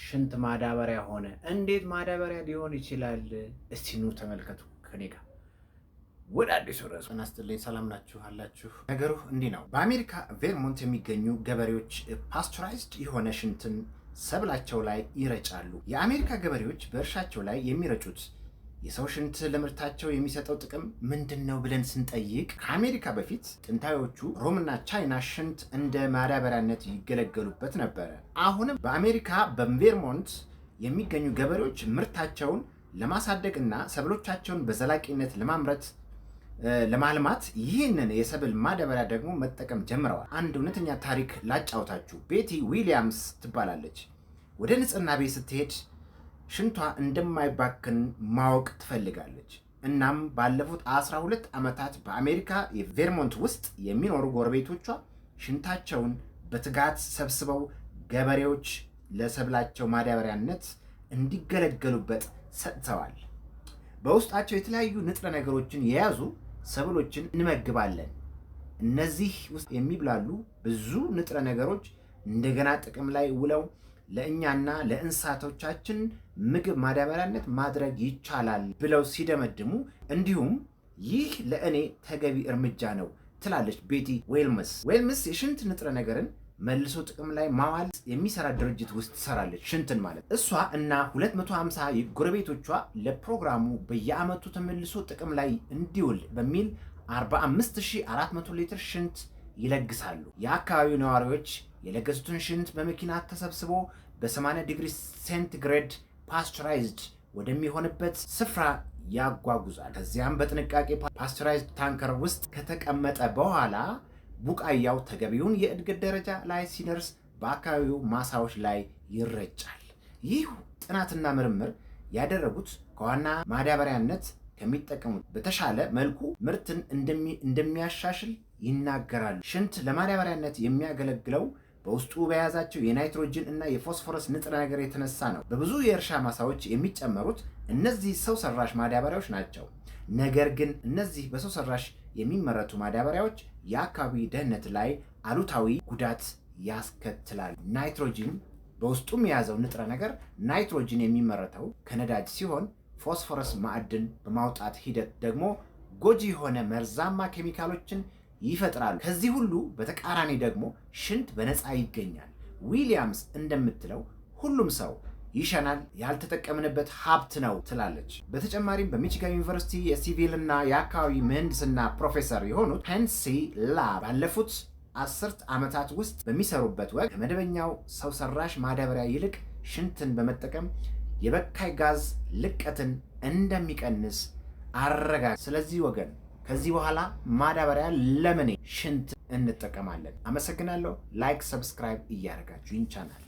ሽንት ማዳበሪያ ሆነ። እንዴት ማዳበሪያ ሊሆን ይችላል? እስቲ ኑ ተመልከቱ ከኔ ጋር ወደ አዲሱ ርዕስ። እናስተልኝ ሰላም ናችሁ አላችሁ? ነገሩ እንዲህ ነው። በአሜሪካ ቬርሞንት የሚገኙ ገበሬዎች ፓስቸራይዝድ የሆነ ሽንትን ሰብላቸው ላይ ይረጫሉ። የአሜሪካ ገበሬዎች በእርሻቸው ላይ የሚረጩት የሰው ሽንት ለምርታቸው የሚሰጠው ጥቅም ምንድን ነው ብለን ስንጠይቅ ከአሜሪካ በፊት ጥንታዮቹ ሮምና ቻይና ሽንት እንደ ማዳበሪያነት ይገለገሉበት ነበረ። አሁንም በአሜሪካ በቬርሞንት የሚገኙ ገበሬዎች ምርታቸውን ለማሳደግ እና ሰብሎቻቸውን በዘላቂነት ለማልማት ይህንን የሰብል ማዳበሪያ ደግሞ መጠቀም ጀምረዋል። አንድ እውነተኛ ታሪክ ላጫውታችሁ። ቤቲ ዊሊያምስ ትባላለች። ወደ ንጽህና ቤት ስትሄድ ሽንቷ እንደማይባክን ማወቅ ትፈልጋለች። እናም ባለፉት 12 ዓመታት በአሜሪካ የቬርሞንት ውስጥ የሚኖሩ ጎረቤቶቿ ሽንታቸውን በትጋት ሰብስበው ገበሬዎች ለሰብላቸው ማዳበሪያነት እንዲገለገሉበት ሰጥተዋል። በውስጣቸው የተለያዩ ንጥረ ነገሮችን የያዙ ሰብሎችን እንመግባለን። እነዚህ ውስጥ የሚብላሉ ብዙ ንጥረ ነገሮች እንደገና ጥቅም ላይ ውለው ለእኛና ለእንስሳቶቻችን ምግብ ማዳበሪያነት ማድረግ ይቻላል ብለው ሲደመድሙ፣ እንዲሁም ይህ ለእኔ ተገቢ እርምጃ ነው ትላለች ቤቲ ዌልምስ። ዌልምስ የሽንት ንጥረ ነገርን መልሶ ጥቅም ላይ ማዋል የሚሰራ ድርጅት ውስጥ ትሰራለች። ሽንትን ማለት እሷ እና 250 ጎረቤቶቿ ለፕሮግራሙ በየዓመቱ ተመልሶ ጥቅም ላይ እንዲውል በሚል 45400 ሊትር ሽንት ይለግሳሉ። የአካባቢው ነዋሪዎች የለገሱትን ሽንት በመኪና ተሰብስቦ በ80 ዲግሪ ሴንቲግሬድ ፓስቸራይዝድ ወደሚሆንበት ስፍራ ያጓጉዛል። ከዚያም በጥንቃቄ ፓስቸራይዝድ ታንከር ውስጥ ከተቀመጠ በኋላ ቡቃያው ተገቢውን የእድገት ደረጃ ላይ ሲደርስ በአካባቢው ማሳዎች ላይ ይረጫል። ይህ ጥናትና ምርምር ያደረጉት ከዋና ማዳበሪያነት ከሚጠቀሙት በተሻለ መልኩ ምርትን እንደሚያሻሽል ይናገራሉ። ሽንት ለማዳበሪያነት የሚያገለግለው በውስጡ በያዛቸው የናይትሮጅን እና የፎስፎረስ ንጥረ ነገር የተነሳ ነው። በብዙ የእርሻ ማሳዎች የሚጨመሩት እነዚህ ሰው ሰራሽ ማዳበሪያዎች ናቸው። ነገር ግን እነዚህ በሰው ሰራሽ የሚመረቱ ማዳበሪያዎች የአካባቢ ደህንነት ላይ አሉታዊ ጉዳት ያስከትላሉ። ናይትሮጅን በውስጡ የያዘው ንጥረ ነገር ናይትሮጅን የሚመረተው ከነዳጅ ሲሆን ፎስፎረስ ማዕድን በማውጣት ሂደት ደግሞ ጎጂ የሆነ መርዛማ ኬሚካሎችን ይፈጥራሉ። ከዚህ ሁሉ በተቃራኒ ደግሞ ሽንት በነፃ ይገኛል። ዊሊያምስ እንደምትለው ሁሉም ሰው ይሸናል፣ ያልተጠቀምንበት ሀብት ነው ትላለች። በተጨማሪም በሚቺጋን ዩኒቨርሲቲ የሲቪልና የአካባቢ ምህንድስና ፕሮፌሰር የሆኑት ሄንሲ ላ ባለፉት 10 ዓመታት ውስጥ በሚሰሩበት ወቅት ከመደበኛው ሰው ሰራሽ ማዳበሪያ ይልቅ ሽንትን በመጠቀም የበካይ ጋዝ ልቀትን እንደሚቀንስ አረጋግጠዋል። ስለዚህ ወገን ከዚህ በኋላ ማዳበሪያ ለምን ሽንት እንጠቀማለን? አመሰግናለሁ። ላይክ፣ ሰብስክራይብ እያደረጋችሁ ይህን ቻናል